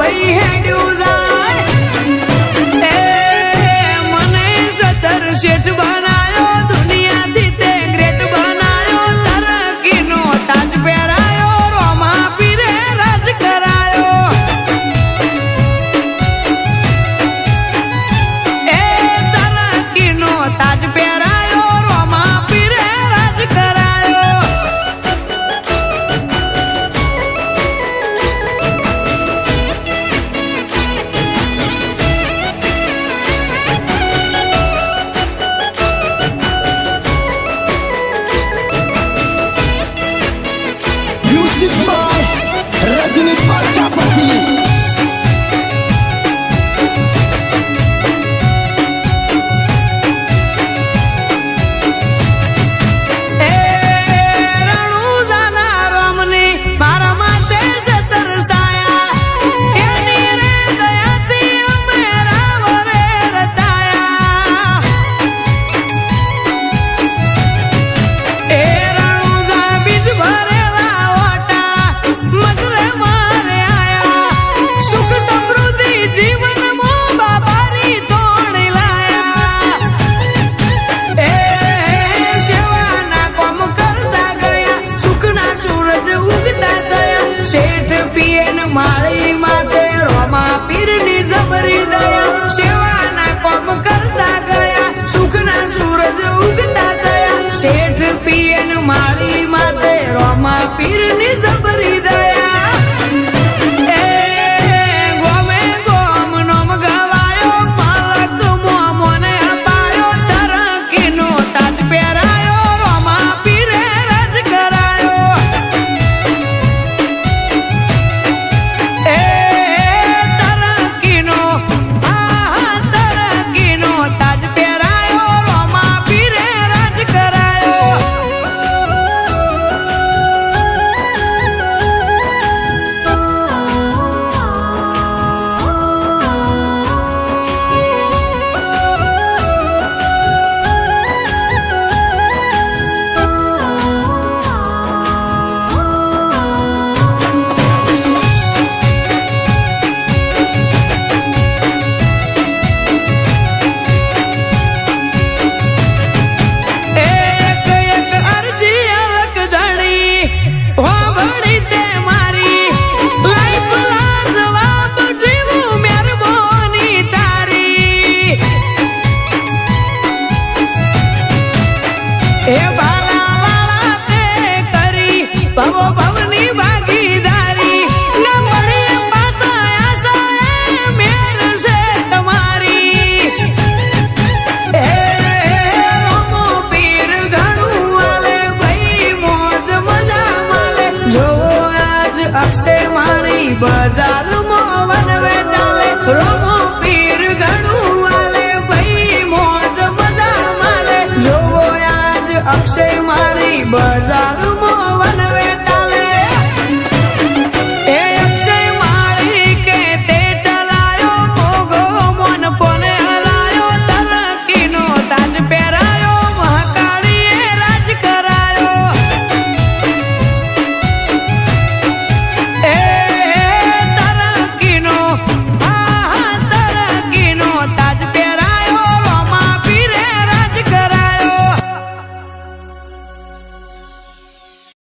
ભાઈ હેડ્યું જાય મને સતર શેઠ બનાયો દુનિયાથી તે ગ્રેટ બનાયો તરકીનો તાજ પહેરાયો રોમા પીરે રાજ કરાયો તરકીનો તાજ પહેરાયો રોમા પીરે રાજ કરાયો Music by Rajini Prajapati. Sheth PN માળી માથે રોમા પીરની જબરી દયા સેવાના કોમ કરતા ગયા સુખના સૂરજ ઉગતા થયા શેઠ પીએન માળી માથે રોમા પીરની જબરી દયા ગોમે ગોમ નોમ ગવાયો માલક મોને અપાયો તરકીનો તાજ પહેરાયો રોમા પીરે રાજ કરાયો તાજ પહેરાયો રોમા પીરે રાજ કરાયો ભવની ભાગીદારી ન મળે પાસા આશા મેર છે તમારી રોમો પીર ઘણું આલે ભાઈ મોજ મજા માલે જો આજ અક્ષય મારી બજારમાં વનવે ચાલે રોમો પીર ઘણું આલે ભાઈ મોજ મજા માલે જો આજ અક્ષય મારી બજાર